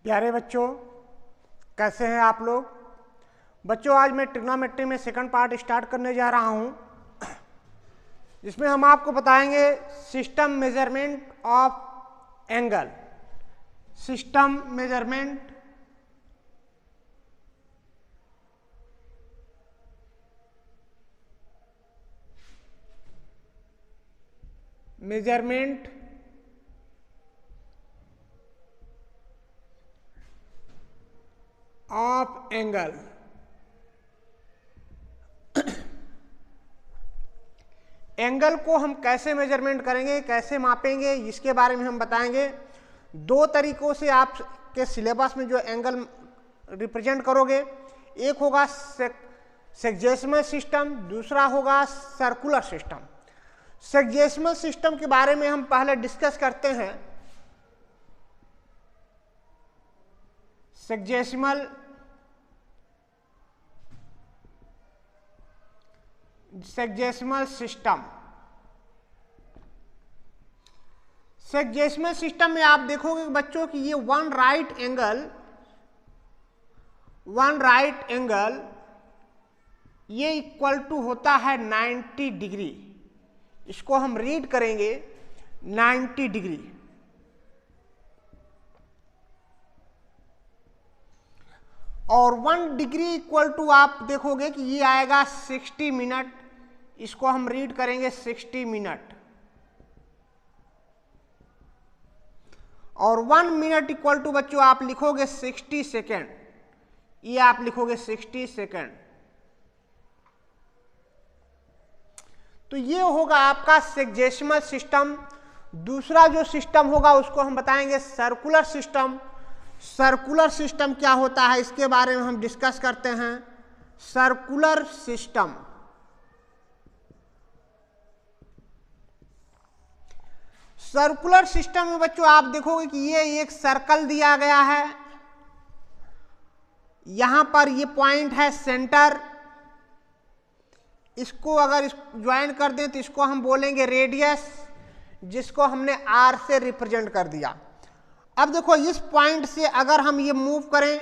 प्यारे बच्चों, कैसे हैं आप लोग। बच्चों, आज मैं ट्रिग्नोमेट्री में सेकंड पार्ट स्टार्ट करने जा रहा हूं, जिसमें हम आपको बताएंगे system measurement of angle. System measurement of angle. Angle को हम कैसे मेजरमेंट करेंगे, कैसे मापेंगे, इसके बारे में हम बताएंगे। दो तरीकों से आप के सिलेबस में जो एंगल रिप्रेजेंट करोगे, एक होगा सेक्जेसिमल सिस्टम, दूसरा होगा सर्कुलर सिस्टम। सेक्जेसिमल सिस्टम के बारे में हम पहले डिस्कस करते हैं। सेक्जेसिमल सिस्टम। सेक्जेसिमल सिस्टम में आप देखोगे बच्चों कि ये वन राइट एंगल ये इक्वल टू होता है 90 डिग्री। इसको हम रीड करेंगे 90 डिग्री। और 1 डिग्री इक्वल टू आप देखोगे कि ये आएगा 60 मिनट। इसको हम रीड करेंगे 60 मिनट। और 1 मिनट इक्वल टू बच्चों आप लिखोगे 60 सेकेंड। ये आप लिखोगे 60 सेकेंड। तो ये होगा आपका सेक्जेसिमल सिस्टम। दूसरा जो सिस्टम होगा उसको हम बताएंगे सर्कुलर सिस्टम। सर्कुलर सिस्टम क्या होता है, इसके बारे में हम डिस्कस करते हैं। सर्कुलर सिस्टम, सर्कुलर सिस्टम में बच्चों आप देखोगे कि ये एक सर्कल दिया गया है। यहां पर ये पॉइंट है सेंटर। इसको अगर ज्वाइन कर दें तो इसको हम बोलेंगे रेडियस, जिसको हमने आर से रिप्रेजेंट कर दिया। अब देखो, इस पॉइंट से अगर हम ये मूव करें,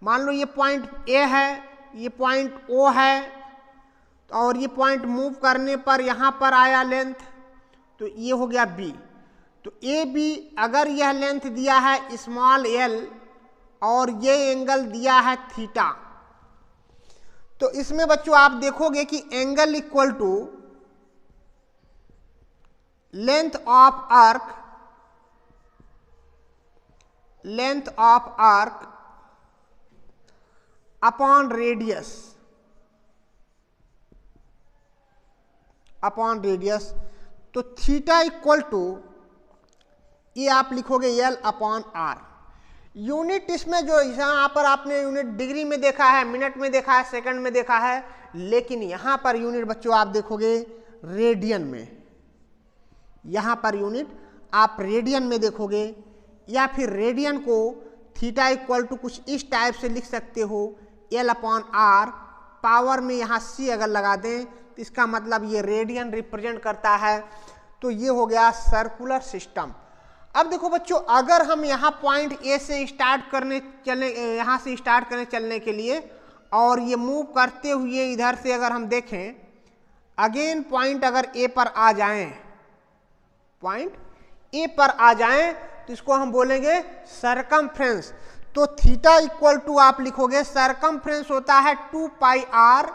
मान लो ये पॉइंट ए है, ये पॉइंट ओ है, और ये पॉइंट मूव करने पर यहां पर आया लेंथ, तो ये हो गया बी। तो ए बी अगर यह लेंथ दिया है स्मॉल एल और ये एंगल दिया है थीटा, तो इसमें बच्चों आप देखोगे कि angle equal to length of arc upon radius. तो थीटा इक्वल टू ये आप लिखोगे एल अपॉन आर। यूनिट इसमें जो यहाँ पर आपने यूनिट डिग्री में देखा है, मिनट में देखा है, सेकंड में देखा है, लेकिन यहां पर यूनिट बच्चों आप देखोगे रेडियन में। यहां पर यूनिट आप रेडियन में देखोगे, या फिर रेडियन को थीटा इक्वल टू कुछ इस टाइप से लिख सकते हो, एल अपॉन आर। पावर में यहां सी अगर लगा दें तो इसका मतलब ये रेडियन रिप्रेजेंट करता है। तो ये हो गया सर्कुलर सिस्टम। अब देखो बच्चों, अगर हम यहाँ पॉइंट ए से स्टार्ट करने चले, यहाँ से स्टार्ट करने चलने के लिए, और ये मूव करते हुए इधर से अगर हम देखें, अगेन पॉइंट अगर ए पर आ जाएं, पॉइंट ए पर आ जाएं, तो इसको हम बोलेंगे सरकमफ्रेंस। तो थीटा इक्वल टू आप लिखोगे, सरकमफ्रेंस होता है 2 पाई आर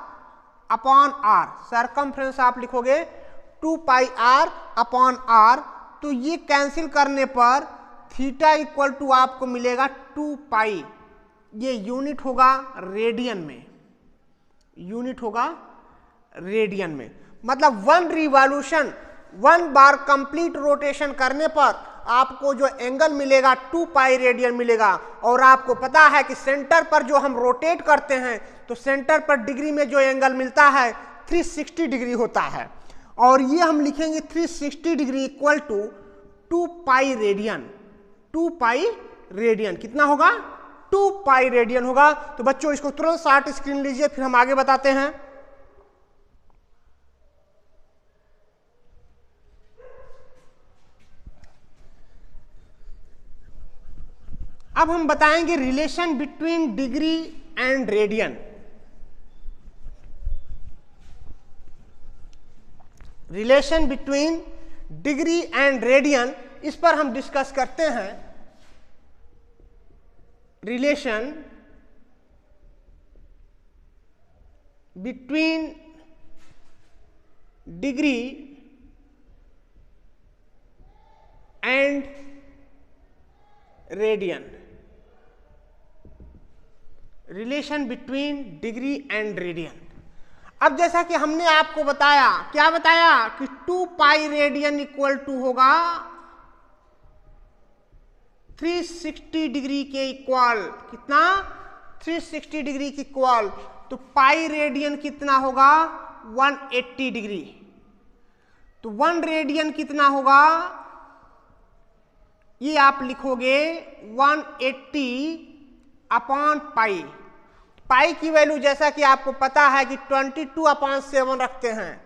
अपॉन आर। सरकमफ्रेंस आप लिखोगे 2 पाई आर अपॉन आर। तो ये कैंसिल करने पर थीटा इक्वल टू आपको मिलेगा 2 पाई। ये यूनिट होगा रेडियन में, यूनिट होगा रेडियन में। मतलब 1 रिवॉल्यूशन, 1 बार कंप्लीट रोटेशन करने पर आपको जो एंगल मिलेगा 2 पाई रेडियन मिलेगा। और आपको पता है कि सेंटर पर जो हम रोटेट करते हैं, तो सेंटर पर डिग्री में जो एंगल मिलता है 360 डिग्री होता है। और ये हम लिखेंगे 360 degree equal to 2 pi radian. 2 pi radian कितना होगा? 2 पाई रेडियन होगा। तो बच्चों इसको तुरंत शॉर्ट स्क्रीन लीजिए, फिर हम आगे बताते हैं। अब हम बताएंगे relation between degree and radian. Relation between degree and radian, इस पर हम डिस्कस करते हैं। Relation between degree and radian. Relation between degree and radian. अब जैसा कि हमने आपको बताया, क्या बताया कि 2 पाई रेडियन इक्वल टू होगा 360 डिग्री के इक्वल। कितना? 360 डिग्री के इक्वल। तो पाई रेडियन कितना होगा? 180 डिग्री। तो 1 रेडियन कितना होगा? ये आप लिखोगे 180 अपॉन पाई। पाई की वैल्यू जैसा कि आपको पता है कि 22/7 रखते हैं,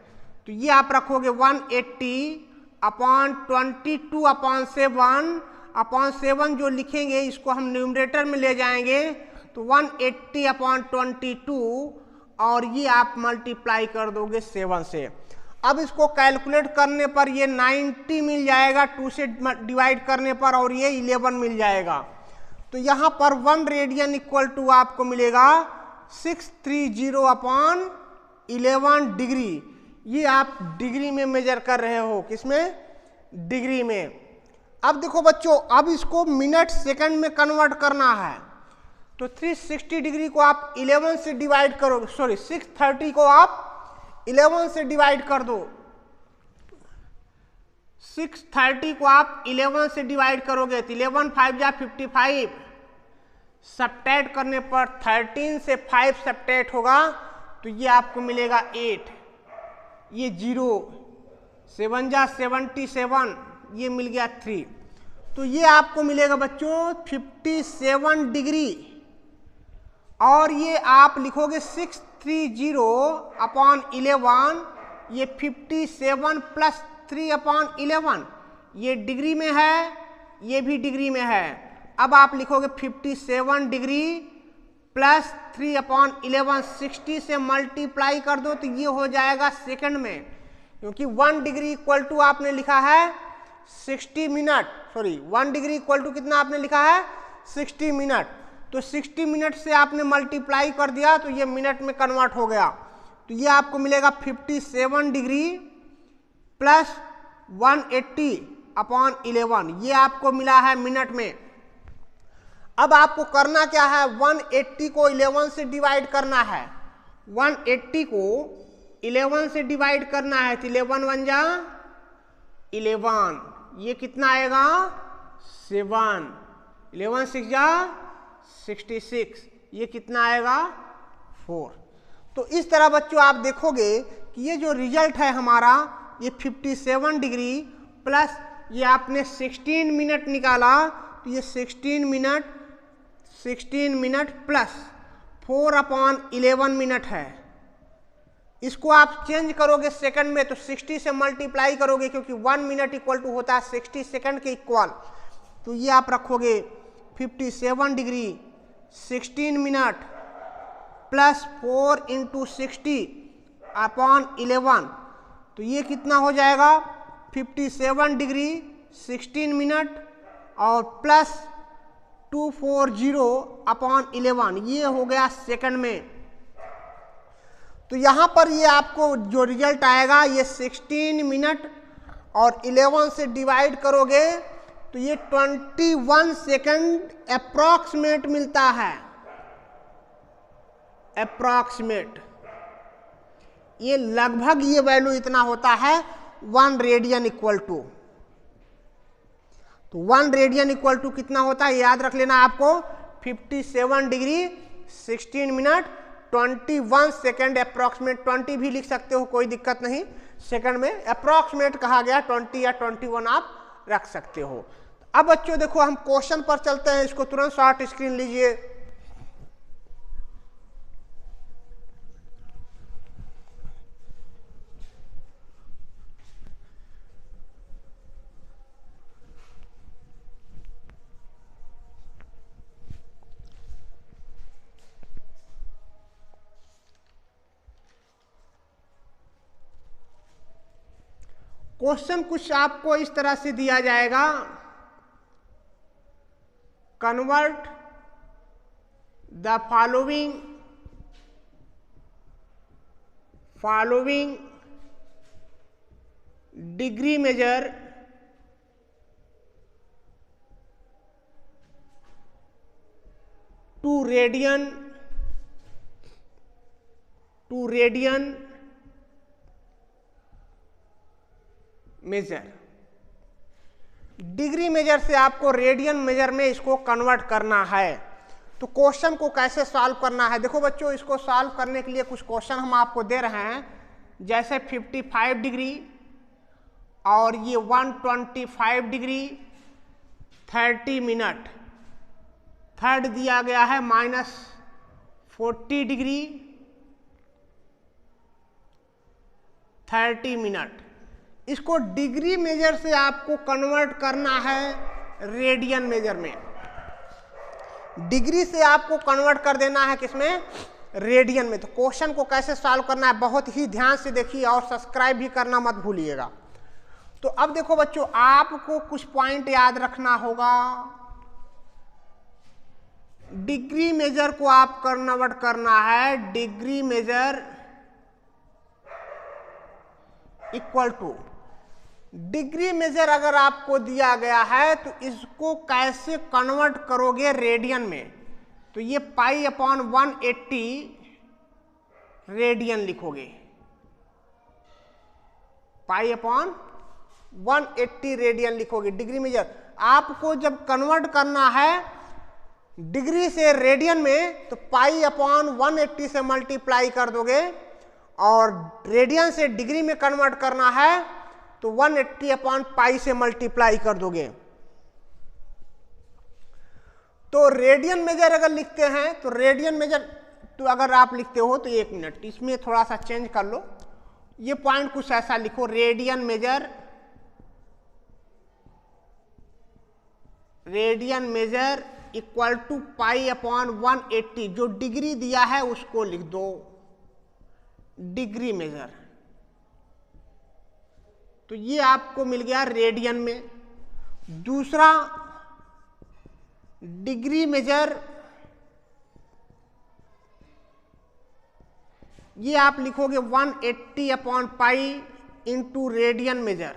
तो ये आप रखोगे 180 अपॉन 22/7 जो लिखेंगे इसको हम न्यूमरेटर में ले जाएंगे, तो 180 अपॉन 22 और ये आप मल्टीप्लाई कर दोगे 7 से। अब इसको कैलकुलेट करने पर ये 90 मिल जाएगा 2 से डिवाइड करने पर, और ये 11 मिल जाएगा। तो यहाँ पर 1 रेडियन इक्वल टू आपको मिलेगा 630 अपॉन 11 डिग्री। ये आप डिग्री में मेजर कर रहे हो, किसमें? डिग्री में। अब देखो बच्चों, अब इसको मिनट सेकंड में कन्वर्ट करना है, तो 360 डिग्री को आप 11 से डिवाइड करो, सॉरी 630 को आप 11 से डिवाइड कर दो। 630 को आप 11 से डिवाइड करोगे तो 11 5 जा 55, सब्ट्रैक्ट करने पर 13 से 5 सब्ट्रैक्ट होगा तो ये आपको मिलेगा 8, ये 0, 7 जा 77, ये मिल गया 3। तो ये आपको मिलेगा बच्चों 57 डिग्री, और ये आप लिखोगे 630 अपॉन 11, ये 57 प्लस 3 अपॉन 11, ये डिग्री में है, ये भी डिग्री में है। अब आप लिखोगे 57 डिग्री प्लस 3 अपॉन 11, 60 से मल्टीप्लाई कर दो तो ये हो जाएगा सेकंड में, क्योंकि 1 डिग्री इक्वल टू आपने लिखा है 60 minute, sorry 1 degree equal to कितना आपने लिखा है? 60 मिनट। तो 60 मिनट से आपने मल्टीप्लाई कर दिया तो ये मिनट में कन्वर्ट हो गया, तो ये आपको मिलेगा 57 डिग्री प्लस 180 अपॉन 11, ये आपको मिला है मिनट में। अब आपको करना क्या है? 180 को 11 से डिवाइड करना है, 180 को 11 से डिवाइड करना है, तो 11 1 जा 11, ये कितना आएगा? 7, 11 6 जा 66, ये कितना आएगा? 4। तो इस तरह बच्चों आप देखोगे कि ये जो रिजल्ट है हमारा, ये 57 डिग्री प्लस ये आपने 16 मिनट निकाला, तो ये 16 मिनट प्लस 4 अपॉन 11 मिनट है। इसको आप चेंज करोगे सेकंड में तो 60 से मल्टीप्लाई करोगे, क्योंकि 1 मिनट इक्वल टू होता है 60 सेकंड के इक्वल। तो ये आप रखोगे 57 degree 16 minute plus 4 into 60 upon 11, तो ये कितना हो जाएगा? 57 डिग्री 16 मिनट और प्लस 240 अपॉन 11, ये हो गया सेकंड में। तो यहाँ पर ये आपको जो रिजल्ट आएगा, ये 16 मिनट और 11 से डिवाइड करोगे तो ये 21 सेकंड अप्रॉक्सीमेट मिलता है, अप्रॉक्सीमेट। ये लगभग ये वैल्यू इतना होता है 1 रेडियन इक्वल टू। तो 1 रेडियन इक्वल टू कितना होता है याद रख लेना आपको, 57 डिग्री 16 मिनट 21 सेकेंड अप्रॉक्सीमेट, 20 भी लिख सकते हो, कोई दिक्कत नहीं, सेकंड में अप्रॉक्सीमेट कहा गया, 20 या 21 आप रख सकते हो। अब बच्चों देखो हम क्वेश्चन पर चलते हैं, इसको तुरंत शॉर्ट स्क्रीन लीजिए। क्वेश्चन कुछ आपको इस तरह से दिया जाएगा, convert the following degree measure to radian measure. Degree measure से आपको रेडियन मेजर में इसको कन्वर्ट करना है। तो क्वेश्चन को कैसे सॉल्व करना है, देखो बच्चों, इसको सॉल्व करने के लिए कुछ क्वेश्चन हम आपको दे रहे हैं, जैसे 55 डिग्री और ये 125 डिग्री 30 मिनट। थर्ड दिया गया है -40 डिग्री 30 मिनट। इसको डिग्री मेजर से आपको कन्वर्ट करना है रेडियन मेजर में। डिग्री से आपको कन्वर्ट कर देना है किसमें, रेडियन में। तो क्वेश्चन को कैसे सॉल्व करना है बहुत ही ध्यान से देखिए और सब्सक्राइब भी करना मत भूलिएगा। तो अब देखो बच्चों, आपको कुछ पॉइंट याद रखना होगा। डिग्री मेजर को आप कन्वर्ट करना है, degree measure equal to, degree measure अगर आपको दिया गया है तो इसको कैसे कन्वर्ट करोगे रेडियन में, तो ये π/180 रेडियन लिखोगे, π/180 रेडियन लिखोगे। डिग्री मेजर आपको जब कन्वर्ट करना है डिग्री से रेडियन में तो π/180 से मल्टीप्लाई कर दोगे, और रेडियन से डिग्री में कन्वर्ट करना है तो 180/π से मल्टीप्लाई कर दोगे। तो रेडियन मेजर अगर लिखते हैं तो रेडियन मेजर तो अगर आप लिखते हो तो 1 मिनट इसमें थोड़ा सा चेंज कर लो, ये पॉइंट कुछ ऐसा लिखो, रेडियन मेजर इक्वल टू π/180, जो डिग्री दिया है उसको लिख दो डिग्री मेजर। तो ये आपको मिल गया रेडियन में। दूसरा डिग्री मेजर, ये आप लिखोगे 180/π इंटू रेडियन मेजर।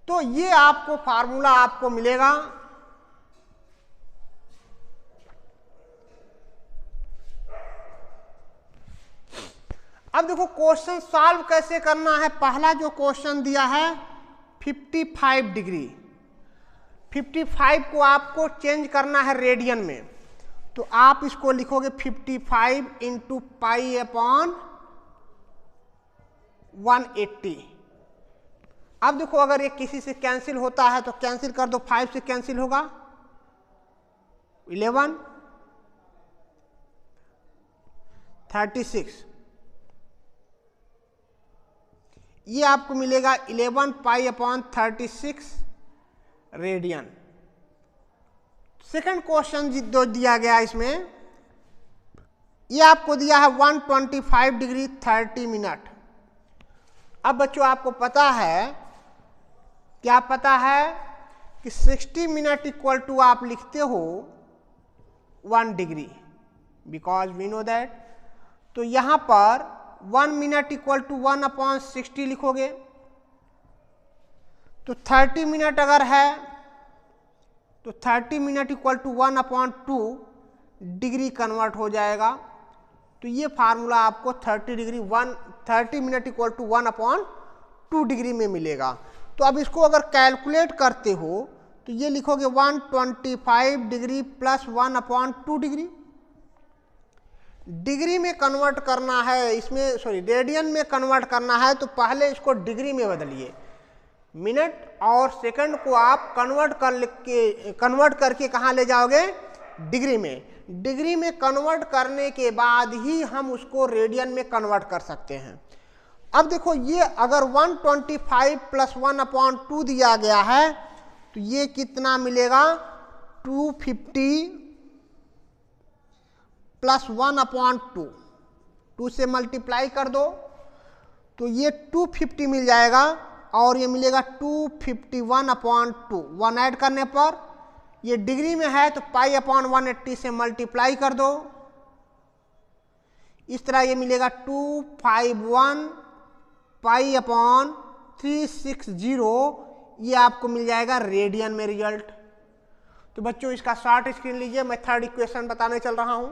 तो ये आपको फार्मूला आपको मिलेगा। अब देखो क्वेश्चन सॉल्व कैसे करना है। पहला जो क्वेश्चन दिया है 55 डिग्री, 55 को आपको चेंज करना है रेडियन में, तो आप इसको लिखोगे 55 इंटू π/180। अब देखो अगर ये किसी से कैंसिल होता है तो कैंसिल कर दो, 5 से कैंसिल होगा 11, 36, ये आपको मिलेगा 11π/36 रेडियन। सेकंड क्वेश्चन जो दिया गया इसमें, ये आपको दिया है 125 डिग्री 30 मिनट। अब बच्चों आपको पता है, क्या पता है कि 60 मिनट इक्वल टू आप लिखते हो 1 degree, because we know that. तो यहां पर 1 मिनट इक्वल टू 1/60 लिखोगे, तो 30 मिनट अगर है तो 30 minute equal to 1/2 degree convert हो जाएगा। तो ये फार्मूला आपको 30 मिनट इक्वल टू 1/2 डिग्री में मिलेगा। तो अब इसको अगर कैलकुलेट करते हो तो ये लिखोगे 125 डिग्री प्लस 1/2 डिग्री। डिग्री में कन्वर्ट करना है, इसमें सॉरी रेडियन में कन्वर्ट करना है तो पहले इसको डिग्री में बदलिए। मिनट और सेकंड को आप कन्वर्ट करके कहाँ ले जाओगे, डिग्री में। डिग्री में कन्वर्ट करने के बाद ही हम उसको रेडियन में कन्वर्ट कर सकते हैं। अब देखो ये अगर 125 प्लस 1/2 दिया गया है तो ये कितना मिलेगा, 250 +1/2, 2 से मल्टीप्लाई कर दो तो ये 250 मिल जाएगा और ये मिलेगा 251/2। 1 ऐड करने पर ये डिग्री में है तो π/180 से मल्टीप्लाई कर दो, इस तरह ये मिलेगा 251 π/360, ये आपको मिल जाएगा रेडियन में रिजल्ट। तो बच्चों इसका शॉर्ट स्क्रीन लीजिए, मैं थर्ड इक्वेशन बताने चल रहा हूं।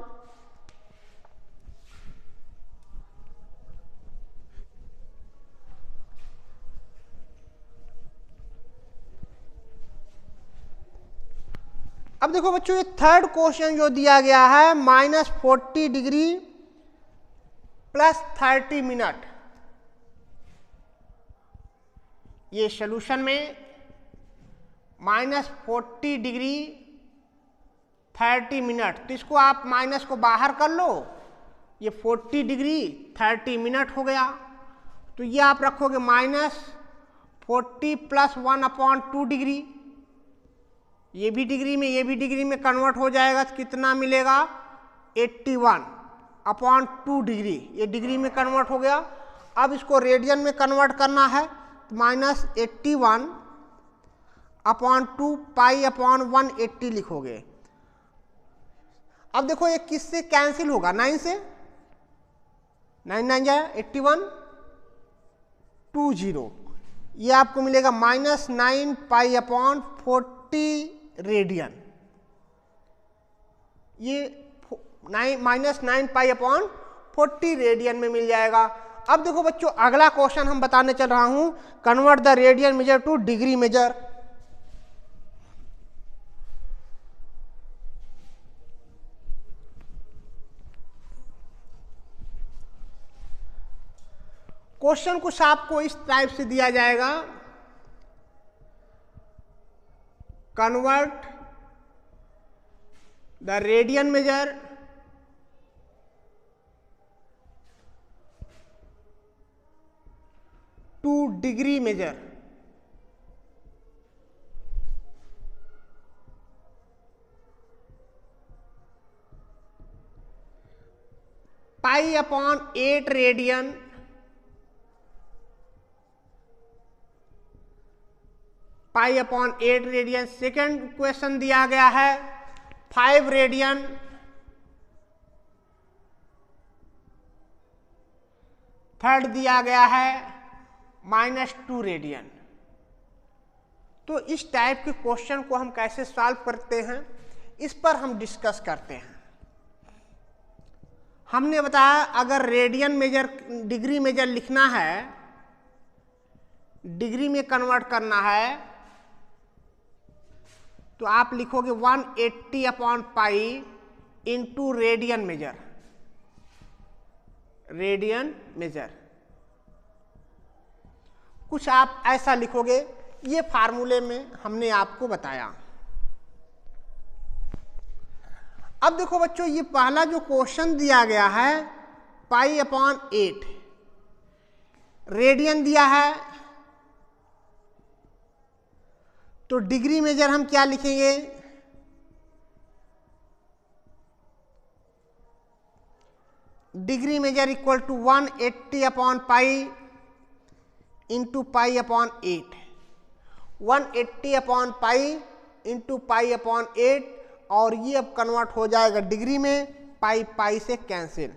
अब देखो बच्चों ये थर्ड क्वेश्चन जो दिया गया है -40 डिग्री प्लस 30 मिनट, ये सॉल्यूशन में -40 डिग्री 30 मिनट, तो इसको आप माइनस को बाहर कर लो, ये 40 डिग्री 30 मिनट हो गया, तो ये आप रखोगे -40 + 1/2 डिग्री, ये भी डिग्री में ये भी डिग्री में कन्वर्ट हो जाएगा तो कितना मिलेगा 81/2 डिग्री, ये डिग्री में कन्वर्ट हो गया। अब इसको रेडियन में कन्वर्ट करना है तो -81/2 π/180 लिखोगे। अब देखो ये किससे कैंसिल होगा, 9 से, 9 9 जाए 81 20, ये आपको मिलेगा -9 π/40 रेडियन, ये -9 π/40 रेडियन में मिल जाएगा। अब देखो बच्चों अगला क्वेश्चन हम बताने चल रहा हूं, convert the radian measure to degree measure. Question कुछ आपको इस टाइप से दिया जाएगा, convert the radian measure to degree measure. π/8 radian π/8 radian. Second question दिया गया है 5 रेडियन, थर्ड दिया गया है -2 रेडियन। तो इस टाइप के क्वेश्चन को हम कैसे सॉल्व करते हैं इस पर हम डिस्कस करते हैं। हमने बताया अगर रेडियन मेजर डिग्री मेजर लिखना है, डिग्री में कन्वर्ट करना है, तो आप लिखोगे 180/π into radian measure, radian measure कुछ आप ऐसा लिखोगे, ये फार्मूले में हमने आपको बताया। अब देखो बच्चों ये पहला जो क्वेश्चन दिया गया है π/8 रेडियन दिया है, तो डिग्री मेजर हम क्या लिखेंगे, degree measure equal to 180/π into π/8, 180/π into π/8, और ये अब कन्वर्ट हो जाएगा डिग्री में, π से कैंसिल,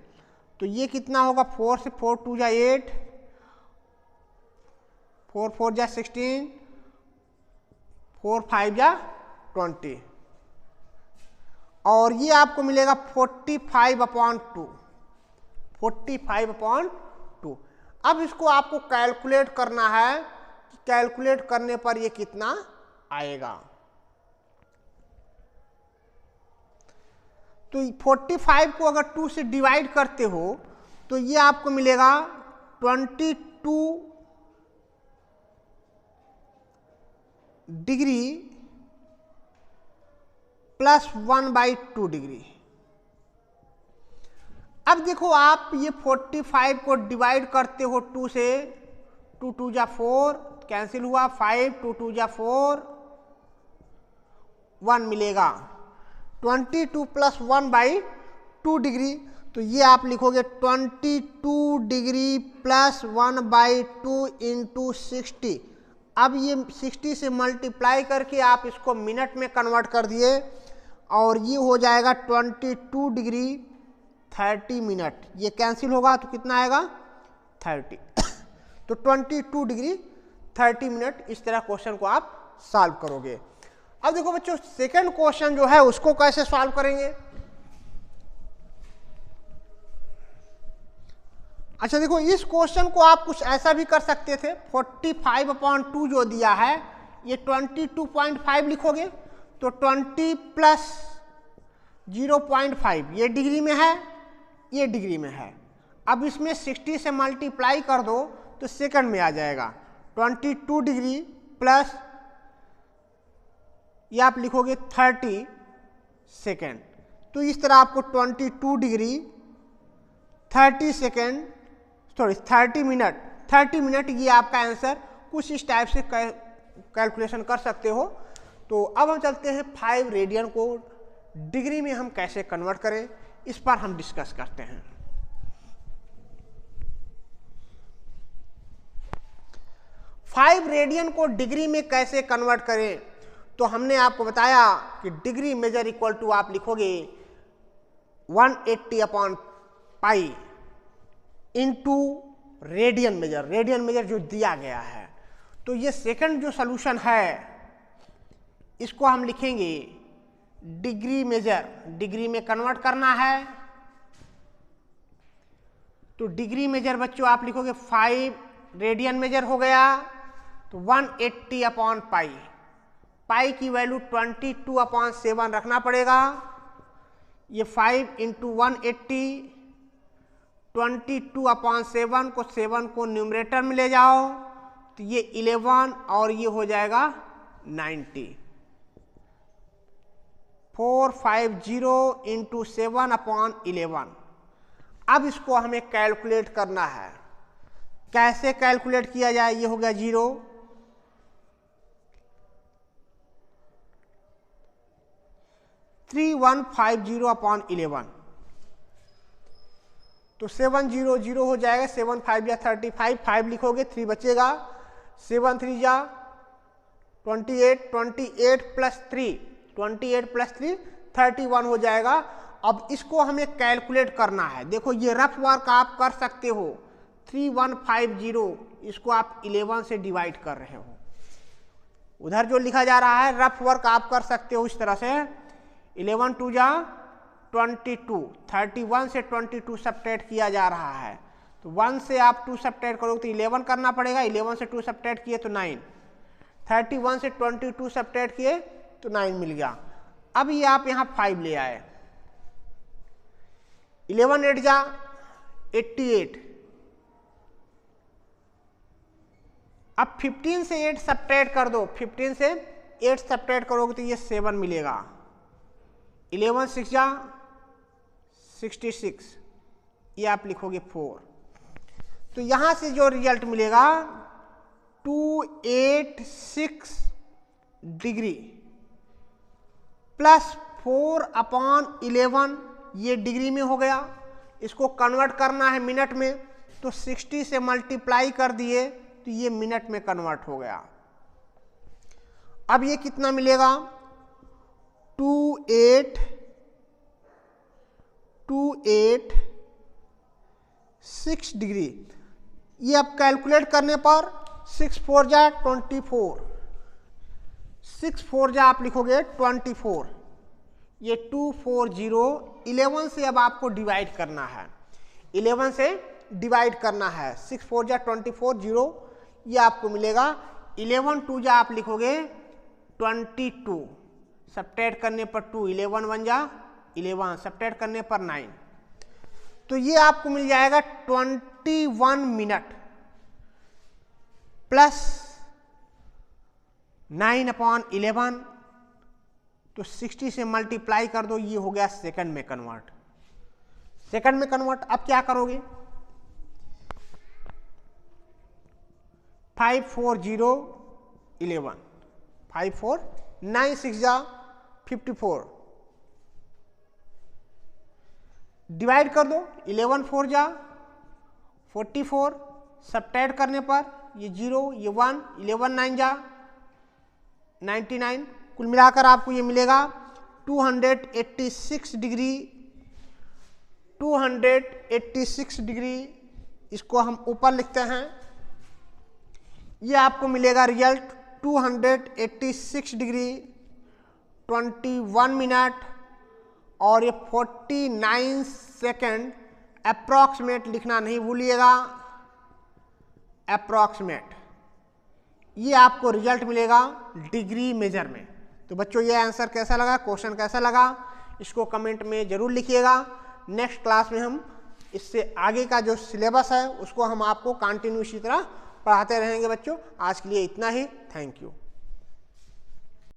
तो ये कितना होगा 4 से 4 2 जा 8, 4 4 जा 16, 4 5 जा 20, और ये आपको मिलेगा 45/2, 45/2। अब इसको आपको कैलकुलेट करना है कि कैलकुलेट करने पर ये कितना आएगा। तो 45 को अगर 2 से डिवाइड करते हो तो ये आपको मिलेगा 22 डिग्री प्लस 1/2 डिग्री। अब देखो आप ये 45 को डिवाइड करते हो 2 से, 2 2 जा 4 कैंसिल हुआ, 5 2 2 जा 4 1 मिलेगा, 22 प्लस 1/2 2 डिग्री, तो ये आप लिखोगे 22 डिग्री प्लस 1/2 इंटू 60। अब ये 60 से मल्टीप्लाई करके आप इसको मिनट में कन्वर्ट कर दिए और ये हो जाएगा 22 डिग्री 30 मिनट। ये कैंसिल होगा तो कितना आएगा 30। तो 22 डिग्री 30 मिनट। इस तरह क्वेश्चन को आप सॉल्व करोगे। अब देखो बच्चों सेकंड क्वेश्चन जो है उसको कैसे सॉल्व करेंगे। अच्छा देखो इस क्वेश्चन को आप कुछ ऐसा भी कर सकते थे। 45/2 जो दिया है ये 22.5 लिखोगे, तो 20 प्लस 0.5 ये डिग्री में है, ये डिग्री में है। अब इसमें 60 से मल्टीप्लाई कर दो तो सेकंड में आ जाएगा। 22 डिग्री प्लस ये आप लिखोगे 30 सेकेंड। तो इस तरह आपको 22 डिग्री 30 सेकेंड, सॉरी 30 मिनट ये आपका आंसर कुछ इस टाइप से कैलकुलेशन कर सकते हो। तो अब हम चलते हैं 5 रेडियन को डिग्री में हम कैसे कन्वर्ट करें, इस पर हम डिस्कस करते हैं। फाइव रेडियन को डिग्री में कैसे कन्वर्ट करें, तो हमने आपको बताया कि डिग्री मेजर इक्वल टू आप लिखोगे 180/पाई into radian measure. Radian measure जो दिया गया है, तो ये सेकंड जो सॉल्यूशन है इसको हम लिखेंगे डिग्री मेजर। डिग्री में कन्वर्ट करना है तो डिग्री मेजर बच्चों आप लिखोगे 5 रेडियन मेजर हो गया, तो 180/पाई। पाई की वैल्यू 22/7 रखना पड़ेगा। ये 5 इंटू 180, 22/7 को 7 को न्यूमरेटर में ले जाओ तो ये 11 और ये हो जाएगा 90। 450 इंटू 7/11। अब इसको हमें कैलकुलेट करना है। कैसे कैलकुलेट किया जाए, ये हो गया 0, 3150/11, तो 700 हो जाएगा। 7 5 या 35, 5 लिखोगे 3 बचेगा, 7 3 जा 28, 28 प्लस 3, 28 प्लस 3 31 हो जाएगा। अब इसको हमें कैलकुलेट करना है। देखो ये रफ वर्क आप कर सकते हो। 3150 इसको आप 11 से डिवाइड कर रहे हो। उधर जो लिखा जा रहा है रफ वर्क आप कर सकते हो इस तरह से। 11 2 जा 22, 31 से 22 सब्ट्रैक्ट किया जा रहा है, तो 1 से आप 2 सब्ट्रैक्ट करोगे तो 11 करना पड़ेगा। 11 से 2 सब्ट्रैक्ट किए तो 9, 31 से 22 सब्ट्रैक्ट किए तो 9 मिल गया। अब ये आप यहाँ 5 ले आए, 11 8 जा 88। अब 15 से 8 सब्ट्रैक्ट कर दो, 15 से 8 सब्ट्रैक्ट करोगे तो ये 7 मिलेगा। 11 6 जा 66, ये आप लिखोगे 4। तो यहां से जो रिजल्ट मिलेगा 286 डिग्री प्लस 4/11, ये डिग्री में हो गया। इसको कन्वर्ट करना है मिनट में, तो 60 से मल्टीप्लाई कर दिए तो ये मिनट में कन्वर्ट हो गया। अब ये कितना मिलेगा 286 डिग्री। ये अब कैलकुलेट करने पर 6 4 जा 24, 6 4 जा आप लिखोगे 24, ये 240। 11 से अब आपको डिवाइड करना है, 11 से डिवाइड करना है। 6 4 जा 24, 0 ये आपको मिलेगा। 11 2 जा आप लिखोगे 22, सब्ट्रैक्ट करने पर 2, 11 1 जा 11, सब्ट्रैक्ट करने पर 9, तो ये आपको मिल जाएगा 21 मिनट प्लस 9/11, तो 60 से मल्टीप्लाई कर दो, ये हो गया सेकंड में कन्वर्ट। सेकंड में कन्वर्ट अब क्या करोगे 540 11, 5 4 9 6 जा 54, डिवाइड कर दो, 11 4 जा 44, सब्ट्रैक्ट करने पर ये 0 ये 1, 11 9 जा 99, कुल मिलाकर आपको ये मिलेगा 286 डिग्री। 286 डिग्री, इसको हम ऊपर लिखते हैं, ये आपको मिलेगा रिजल्ट 286 डिग्री 21 मिनट और ये 49 सेकेंड। अप्रॉक्सीमेट लिखना नहीं भूलिएगा, अप्रॉक्सीमेट, ये आपको रिजल्ट मिलेगा डिग्री मेजर में। तो बच्चों ये आंसर कैसा लगा, क्वेश्चन कैसा लगा, इसको कमेंट में जरूर लिखिएगा। नेक्स्ट क्लास में हम इससे आगे का जो सिलेबस है उसको हम आपको कंटिन्यू इसी तरह पढ़ाते रहेंगे बच्चों। आज के लिए इतना ही, थैंक यू।